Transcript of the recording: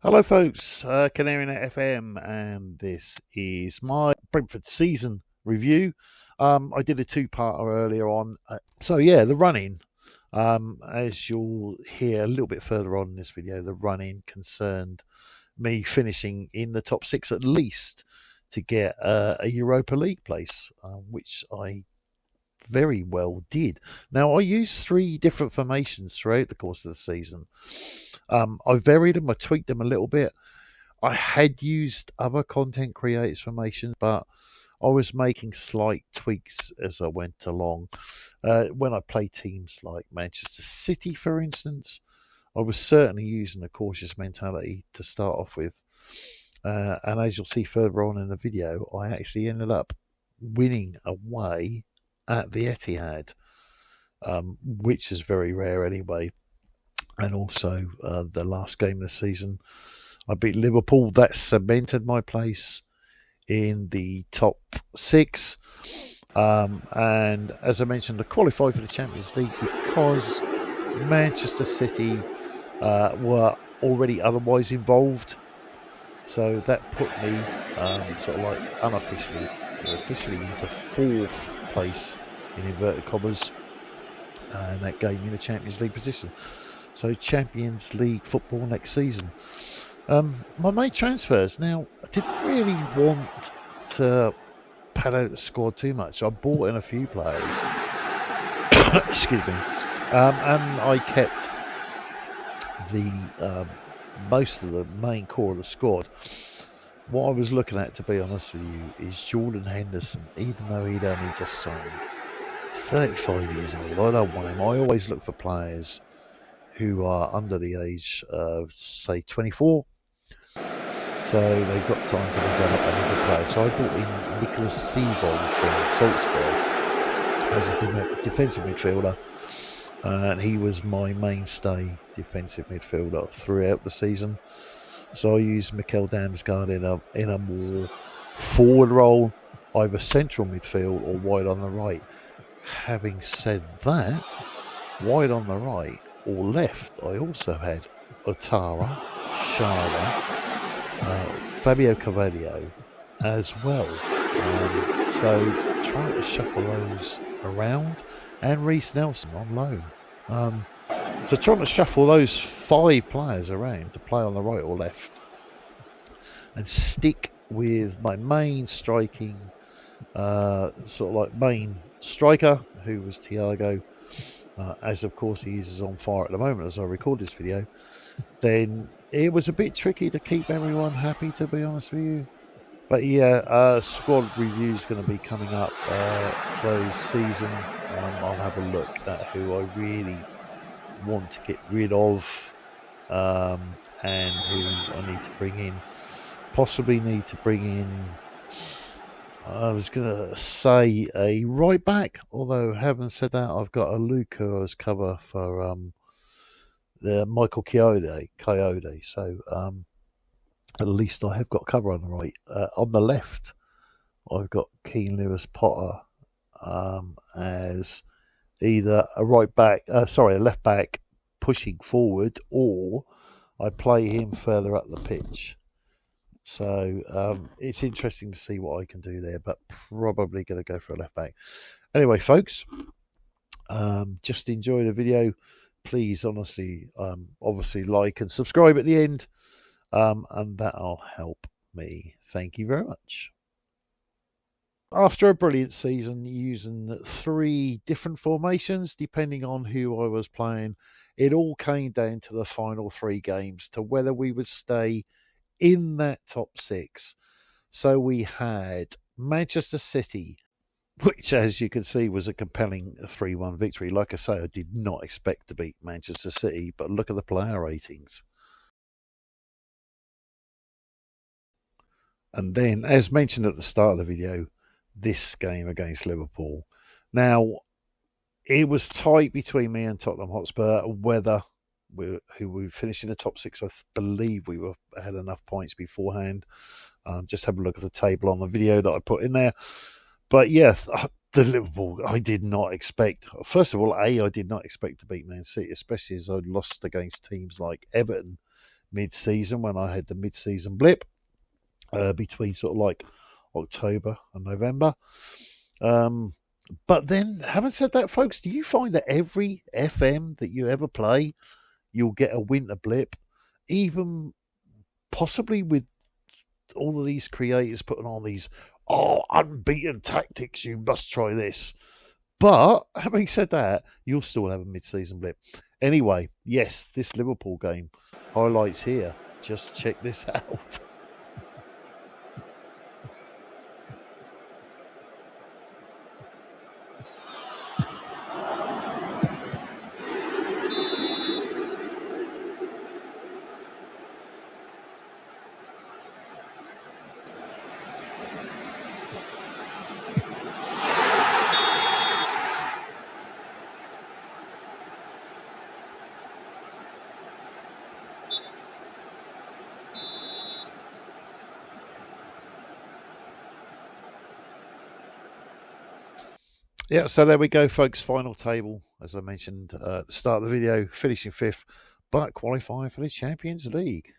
Hello, folks. Canary Net FM, and this is my Brentford season review. I did a two-parter earlier on. The run-in. As you'll hear a little bit further on in this video, the run-in concerned me finishing in the top six at least to get a Europa League place, which I very well did. Now, I used three different formations throughout the course of the season. I varied them, I tweaked them a little bit. I had used other content creators formations, but I was making slight tweaks as I went along. When I play teams like Manchester City, for instance, I was certainly using a cautious mentality to start off with. And as you'll see further on in the video, I actually ended up winning away at the Etihad, which is very rare anyway. And also the last game of the season, I beat Liverpool. That cemented my place in the top six. And as I mentioned, I qualified for the Champions League because Manchester City were already otherwise involved. So that put me sort of like unofficially or officially into fourth place in inverted commas. And that gave me the Champions League position. So Champions League football next season. My main transfers. Now, I didn't really want to pad out the squad too much. I bought in a few players. Excuse me. And I kept the most of the main core of the squad. What I was looking at, to be honest with you, is Jordan Henderson, even though he'd only just signed. He's 35 years old. I don't want him. I always look for players who are under the age of, say, 24. So they've got time to develop another player. So I brought in Nicholas Seabold from Salzburg as a defensive midfielder. And he was my mainstay defensive midfielder throughout the season. So I used Mikel Damsgaard in a more forward role, either central midfield or wide on the right. Having said that, wide on the right or left, I also had Otara, Sharda, Fabio Carvalho as well. So trying to shuffle those around, and Reece Nelson on loan. So trying to shuffle those five players around to play on the right or left and stick with my main striking, sort of like main striker, who was Thiago, as of course he is on fire at the moment as I record this video. Then it was a bit tricky to keep everyone happy, to be honest with you. But yeah, squad review is going to be coming up close season. I'll have a look at who I really want to get rid of and who I need to bring in. Possibly need to bring in, I was going to say a right back, although having said that, I've got a Luca as cover for the Michael Coyote. So at least I have got cover on the right. On the left, I've got Keane Lewis Potter as either a left back pushing forward, or I play him further up the pitch. So it's interesting to see what I can do there, but probably going to go for a left back. Anyway, folks, just enjoy the video. Please, honestly, obviously like and subscribe at the end, and that'll help me. Thank you very much. After a brilliant season using three different formations, depending on who I was playing, it all came down to the final three games to whether we would stay in that top six. So we had Manchester City, which, as you can see, was a compelling 3-1 victory. Like I say, I did not expect to beat Manchester City, but look at the player ratings. And then, as mentioned at the start of the video, this game against Liverpool. Now, it was tight between me and Tottenham Hotspur whether who we finished in the top six. I believe we had enough points beforehand. Just have a look at the table on the video that I put in there. But yeah, the Liverpool, I did not expect. First of all, I did not expect to beat Man City, especially as I lost against teams like Everton, mid-season when I had the mid-season blip between sort of like October and November. But then, having said that, folks, do you find that every FM that you ever play, you'll get a winter blip, even possibly with all of these creators putting on these unbeaten tactics, you must try this. But having said that, you'll still have a mid-season blip. Anyway, yes, this Liverpool game, highlights here. Just check this out. Yeah, so there we go, folks. Final table, as I mentioned at the start of the video, finishing 5th, but qualifying for the Champions League.